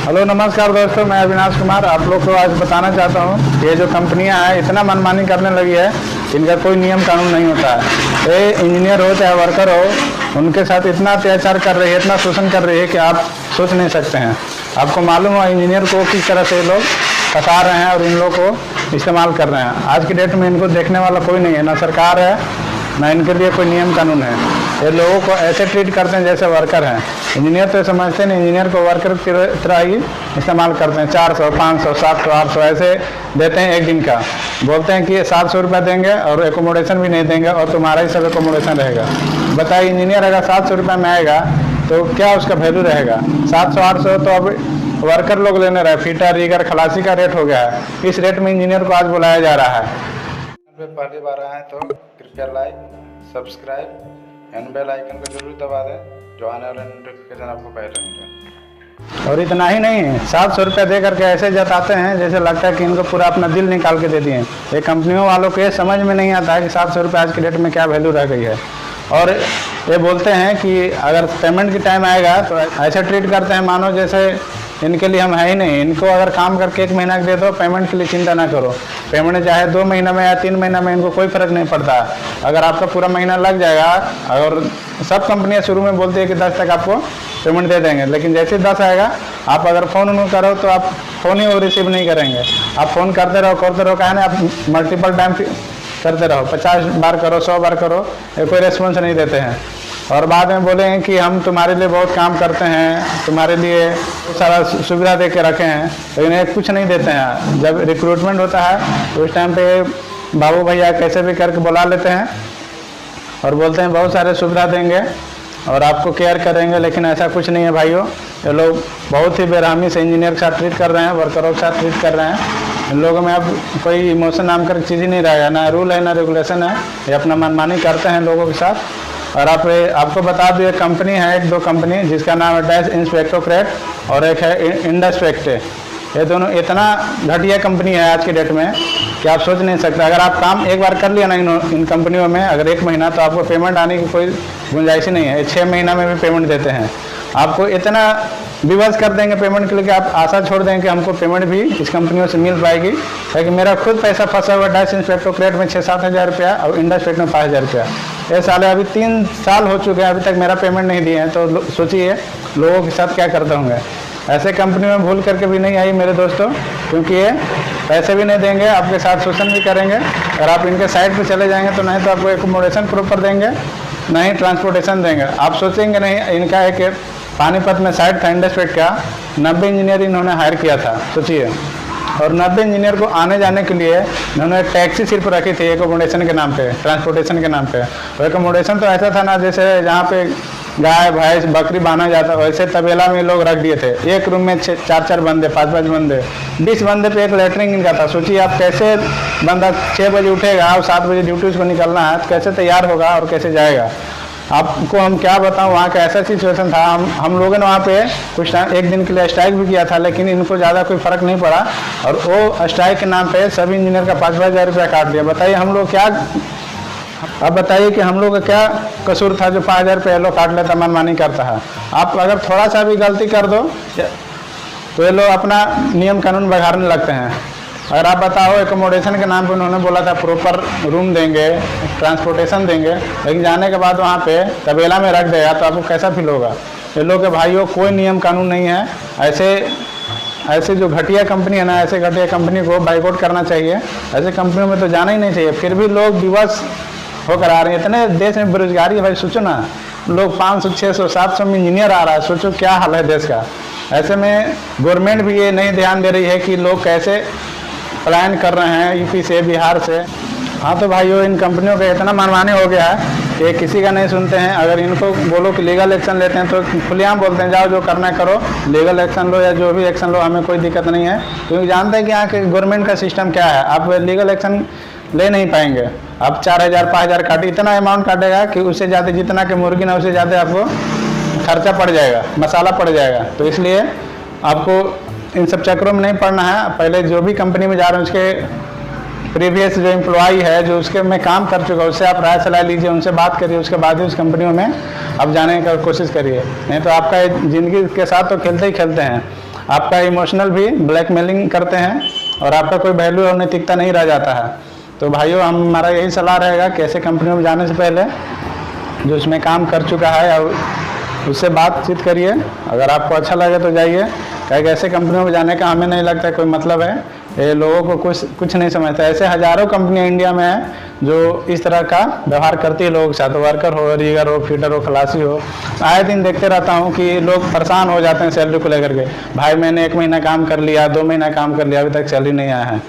Hello नमस्कार दोस्तों, मैं अविनाश कुमार आप लोग को आज बताना चाहता हूँ कि ये जो कंपनियाँ हैं इतना मनमानी करने लगी है, इनका कोई नियम कानून नहीं होता है। ये इंजीनियर हो चाहे वर्कर हो, उनके साथ इतना अत्याचार कर रही है, इतना शोषण कर रही है कि आप सोच नहीं सकते हैं। आपको मालूम है इंजीनियर को किस तरह से लोग फंसा रहे हैं और इन लोग को इस्तेमाल कर रहे हैं। आज की डेट में इनको देखने वाला कोई नहीं है, ना सरकार है ना इनके लिए कोई नियम कानून है। ये लोगों को ऐसे ट्रीट करते हैं जैसे वर्कर हैं। इंजीनियर तो समझते नहीं, इंजीनियर को वर्कर की तरह ही इस्तेमाल करते हैं। 400, 500, 700, 800 ऐसे देते हैं एक दिन का। बोलते हैं कि 700 रुपये देंगे और एकोमोडेशन भी नहीं देंगे और तुम्हारा ही सब एकोमोडेशन रहेगा। बताइए, इंजीनियर अगर 700 रुपये में आएगा तो क्या उसका वैल्यू रहेगा? 700, 800 तो अब वर्कर लोग लेने रहे। फीटर, रीगर, खलासी का रेट हो गया है। इस रेट में इंजीनियर को आज बुलाया जा रहा है। पहली बार आए तो कृपया like, subscribe and bell icon को जरूर दबा दें, जो आने वाले नोटिफिकेशन आपको पहले मिले। और इतना ही नहीं, 700 रुपये दे करके ऐसे जताते हैं जैसे लगता है कि इनको पूरा अपना दिल निकाल के दे दिए। ये कंपनियों वालों को ये समझ में नहीं आता है कि 700 रुपये आज के डेट में क्या वैल्यू रह गई है। और ये बोलते हैं कि अगर पेमेंट की टाइम आएगा तो ऐसे ट्रीट करते हैं मानो जैसे इनके लिए हम है ही नहीं। इनको अगर काम करके 1 महीना दे दो, पेमेंट के लिए चिंता ना करो। पेमेंट चाहे 2 महीना में या 3 महीना में, इनको कोई फ़र्क नहीं पड़ता। अगर आपका पूरा महीना लग जाएगा, और सब कंपनियां शुरू में बोलती है कि 10 तक आपको पेमेंट दे देंगे, लेकिन जैसे 10 आएगा आप अगर फ़ोन करो तो आप फ़ोन ही रिसीव नहीं करेंगे। आप फ़ोन करते रहो कहा ना, आप मल्टीपल टाइम करते रहो, 50 बार करो, 100 बार करो, ये कोई रेस्पॉन्स नहीं देते हैं। और बाद में बोलेंगे कि हम तुम्हारे लिए बहुत काम करते हैं, तुम्हारे लिए सारा सुविधा दे के रखे हैं, लेकिन ये कुछ नहीं देते हैं। जब रिक्रूटमेंट होता है तो उस टाइम पे बाबू भैया कैसे भी करके बुला लेते हैं और बोलते हैं बहुत सारे सुविधा देंगे और आपको केयर करेंगे, लेकिन ऐसा कुछ नहीं है भाइयों। ये लोग बहुत ही बेरहमी से इंजीनियर के साथ ट्रीट कर रहे हैं, वर्करों के साथ ट्रीट कर रहे हैं। इन लोगों में अब कोई इमोशन नाम कर चीज़ ही नहीं रहेगा, ना रूल है ना रेगुलेशन है। ये अपना मनमानी करते हैं लोगों के साथ। और आपको बता दूँ, एक कंपनी है, 1-2 कंपनी, जिसका नाम है डैश इंस्पेक्टोक्रेट और एक है इंडस्पेक्ट। ये दोनों इतना घटिया कंपनी है आज की डेट में कि आप सोच नहीं सकते। अगर आप काम एक बार कर लिया ना इन कंपनियों में, अगर 1 महीना, तो आपको पेमेंट आने की कोई गुंजाइश ही नहीं है। 6 महीना में भी पेमेंट देते हैं। आपको इतना विवश कर देंगे पेमेंट के लिए कि आप आशा छोड़ देंगे कि हमको पेमेंट भी इस कंपनियों से मिल पाएगी। लेकिन मेरा खुद पैसा फंसा हुआ डैश इंस्पेक्टोक्रेट में 6-7 हज़ार रुपया और इंडस्पेक्ट में 5 हज़ार रुपया। ये साले अभी 3 साल हो चुके हैं, अभी तक मेरा पेमेंट नहीं दिए हैं। तो सोचिए लोगों के साथ क्या करते होंगे। ऐसे कंपनी में भूल करके भी नहीं आई मेरे दोस्तों, क्योंकि ये पैसे भी नहीं देंगे, आपके साथ शोषण भी करेंगे। और आप इनके साइड पे चले जाएंगे तो नहीं तो आपको एकोमोडेशन प्रॉपर देंगे, नहीं ट्रांसपोर्टेशन देंगे। आप सोचेंगे नहीं, इनका एक पानीपत में साइट था इंडस्ट्रेट का, 90 इंजीनियर इन्होंने हायर किया था, सोचिए। और 90 इंजीनियर को आने जाने के लिए इन्होंने टैक्सी सिर्फ रखी थी एकोमोडेशन के नाम पे, ट्रांसपोर्टेशन के नाम पे। और एकोमोडेशन तो ऐसा था ना जैसे जहाँ पे गाय भैंस बकरी बांधा जाता, वैसे तबेला में लोग रख दिए थे। एक रूम में 4-4 बंदे, 5-5 बंदे, 20 बंदे पे एक लेटरिन इनका था। सोचिए आप कैसे बंदा 6 बजे उठेगा और 7 बजे ड्यूटी उसको निकलना है, तो कैसे तैयार होगा और कैसे जाएगा। आपको हम क्या बताऊं, वहाँ का ऐसा सिचुएशन था। हम लोगों ने वहाँ पे कुछ टाइम 1 दिन के लिए स्ट्राइक भी किया था, लेकिन इनको ज़्यादा कोई फ़र्क नहीं पड़ा। और वो स्ट्राइक के नाम पे सभी इंजीनियर का 5-5 हज़ार रुपया काट दिया। बताइए हम लोग क्या, अब बताइए कि हम लोग का क्या कसूर था जो 5 हज़ार रुपये लोग काट लेता, मनमानी करता है। आप अगर थोड़ा सा भी गलती कर दो तो ये लोग अपना नियम कानून बिगाड़ने लगते हैं। अगर आप बताओ एकोमोडेशन के नाम पे उन्होंने बोला था प्रॉपर रूम देंगे, ट्रांसपोर्टेशन देंगे, लेकिन जाने के बाद वहाँ पे तबेला में रख देगा तो आपको कैसा फील होगा। ये लोग के भाइयों कोई नियम कानून नहीं है। ऐसे जो घटिया कंपनी है ना, ऐसे घटिया कंपनी को बाइकआउट करना चाहिए। ऐसे कंपनियों में तो जाना ही नहीं चाहिए। फिर भी लोग विवश होकर आ रहे हैं। इतने देश में बेरोजगारी है भाई, सोचो ना, लोग 500, 600, 700 में इंजीनियर आ रहा है। सोचो क्या हाल है देश का। ऐसे में गवर्नमेंट भी ये नहीं ध्यान दे रही है कि लोग कैसे पलायन कर रहे हैं यूपी से, बिहार से। हाँ तो भाइयों, इन कंपनियों का इतना मनमानी हो गया है कि किसी का नहीं सुनते हैं। अगर इनको बोलो कि लीगल एक्शन लेते हैं तो खुलेआम बोलते हैं जाओ जो करना है करो, लीगल एक्शन लो या जो भी एक्शन लो, हमें कोई दिक्कत नहीं है। क्योंकि जानते हैं कि यहाँ के गवर्नमेंट का सिस्टम क्या है। आप लीगल एक्शन ले नहीं पाएंगे। आप 4 हज़ार 5 हज़ार काटे, इतना अमाउंट काटेगा कि उससे ज़्यादा, जितना कि मुर्गी ना उससे ज़्यादा आपको खर्चा पड़ जाएगा, मसाला पड़ जाएगा। तो इसलिए आपको इन सब चक्रों में नहीं पड़ना है। पहले जो भी कंपनी में जा रहे हैं उसके प्रीवियस जो एम्प्लॉई है, जो उसके में काम कर चुका है, उससे आप राय सलाह लीजिए, उनसे बात करिए, उसके बाद ही उस कंपनियों में आप जाने की कोशिश करिए। नहीं तो आपका ज़िंदगी के साथ तो खेलते ही खेलते हैं। आपका इमोशनल भी ब्लैकमेलिंग करते हैं और आपका कोई वैल्यू और नैतिकता नहीं रह जाता है। तो भाइयों, हमारा यही सलाह रहेगा कि ऐसे कंपनियों में जाने से पहले जो उसमें काम कर चुका है और उससे बातचीत करिए। अगर आपको अच्छा लगे तो जाइए, कहीं ऐसे कंपनियों में जाने का हमें नहीं लगता कोई मतलब है। ये लोगों को कुछ नहीं समझता। ऐसे हज़ारों कंपनियां इंडिया में हैं जो इस तरह का व्यवहार करती है लोगों के साथ, वर्कर हो, रीगर हो, फीटर हो, खलासी हो। आए दिन देखते रहता हूँ कि लोग परेशान हो जाते हैं सैलरी को लेकर के। भाई मैंने 1 महीना काम कर लिया, 2 महीना काम कर लिया, अभी तक सैलरी नहीं आया है।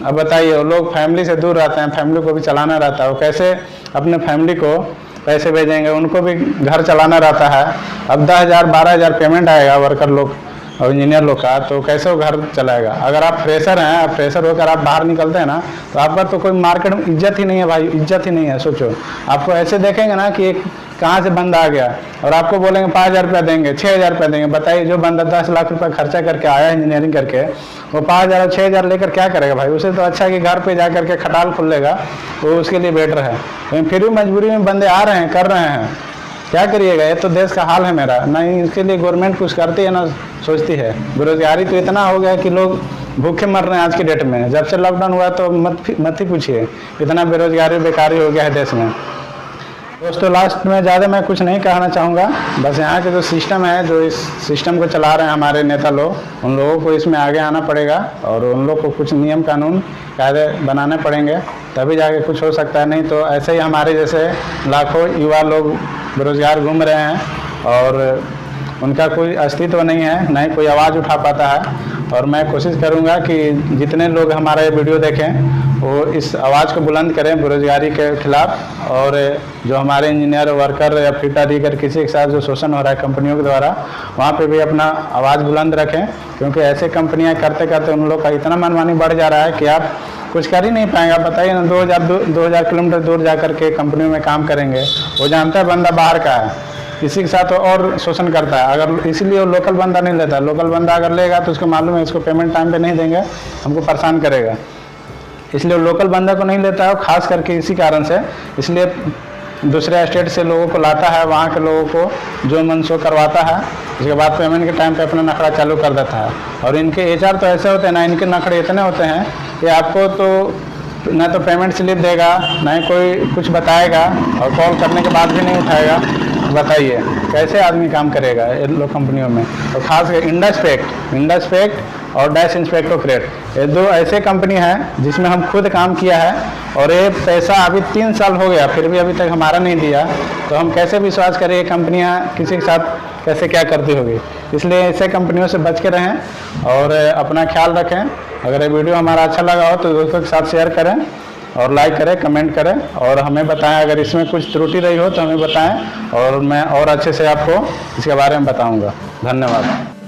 अब बताइए, वो लोग फैमिली से दूर रहते हैं, फैमिली को भी चलाना रहता है, वो कैसे अपने फैमिली को पैसे भेजेंगे? उनको भी घर चलाना रहता है। अब 10,000 12,000 पेमेंट आएगा वर्कर लोग और इंजीनियर लोग का, तो कैसे वो घर चलाएगा? अगर आप फ्रेशर हैं, आप फ्रेशर होकर आप बाहर निकलते हैं ना, तो आपका तो कोई मार्केट में इज्जत ही नहीं है भाई, इज्जत ही नहीं है। सोचो, आपको ऐसे देखेंगे ना कि एक कहाँ से बंदा आ गया और आपको बोलेंगे 5,000 रुपया देंगे, 6,000 रुपया देंगे। बताइए, जो बंदा 10 लाख रुपया खर्चा करके आया इंजीनियरिंग करके, वो 5,000 और 6,000 लेकर क्या करेगा भाई? उसे तो अच्छा है कि घर पे जा करके खटाल खोल लेगा, वो उसके लिए बेटर है। लेकिन फिर भी मजबूरी में बंदे आ रहे हैं, कर रहे हैं, क्या करिएगा? ये तो देश का हाल है मेरा। नहीं इसके लिए गवर्नमेंट कुछ करती है ना सोचती है। बेरोजगारी तो इतना हो गया कि लोग भूखे मर रहे हैं आज की डेट में। जब से लॉकडाउन हुआ तो मत ही पूछिए, इतना बेरोजगारी बेकारी हो गया है देश में। दोस्तों, लास्ट में ज़्यादा मैं कुछ नहीं कहना चाहूँगा। बस यहाँ के जो सिस्टम है, जो इस सिस्टम को चला रहे हैं हमारे नेता लोग, उन लोगों को इसमें आगे आना पड़ेगा और उन लोग को कुछ नियम कानून कायदे बनाने पड़ेंगे, तभी जाके कुछ हो सकता है। नहीं तो ऐसे ही हमारे जैसे लाखों युवा लोग बेरोजगार घूम रहे हैं और उनका कोई अस्तित्व नहीं है, ना ही कोई आवाज़ उठा पाता है। और मैं कोशिश करूंगा कि जितने लोग हमारा ये वीडियो देखें वो इस आवाज़ को बुलंद करें बेरोजगारी के खिलाफ, और जो हमारे इंजीनियर, वर्कर या फिटर रीगर किसी के साथ जो शोषण हो रहा है कंपनियों के द्वारा, वहाँ पे भी अपना आवाज़ बुलंद रखें। क्योंकि ऐसे कंपनियाँ करते करते उन लोग का इतना मनमानी बढ़ जा रहा है कि आप कुछ कर ही नहीं पाएंगे। आप बताइए ना, 2000 किलोमीटर दूर जा कर के कंपनियों में काम करेंगे, वो जानता है बंदा बाहर का है, इसी के साथ और शोषण करता है। अगर इसीलिए वो लोकल बंदा नहीं लेता। लोकल बंदा अगर लेगा तो उसको मालूम है इसको पेमेंट टाइम पे नहीं देंगे, हमको परेशान करेगा, इसलिए वो लोकल बंदा को नहीं लेता है। खास करके इसी कारण से, इसलिए दूसरे स्टेट से लोगों को लाता है, वहाँ के लोगों को जो मन सो करवाता है, उसके बाद पेमेंट के टाइम पे अपना नखड़ा चालू कर देता है। और इनके HR तो ऐसे होते हैं ना, इनके नखड़े इतने होते हैं कि आपको तो ना तो पेमेंट स्लिप देगा, ना ही कोई कुछ बताएगा, और कॉल करने के बाद भी नहीं उठाएगा। बताइए कैसे आदमी काम करेगा इन लोग कंपनियों में? और खास कर इंडस्पेक्ट और डैश इंस्पेक्टोरेट, ये 2 ऐसे कंपनी हैं जिसमें हम खुद काम किया है, और ये पैसा अभी 3 साल हो गया फिर भी अभी तक हमारा नहीं दिया। तो हम कैसे विश्वास करें ये कंपनियां किसी के साथ कैसे क्या करती होगी? इसलिए ऐसे कंपनियों से बच के रहें और अपना ख्याल रखें। अगर ये वीडियो हमारा अच्छा लगा हो तो दोस्तों के साथ शेयर करें और लाइक करें, कमेंट करें, और हमें बताएं अगर इसमें कुछ त्रुटि रही हो तो हमें बताएं, और मैं और अच्छे से आपको इसके बारे में बताऊंगा। धन्यवाद।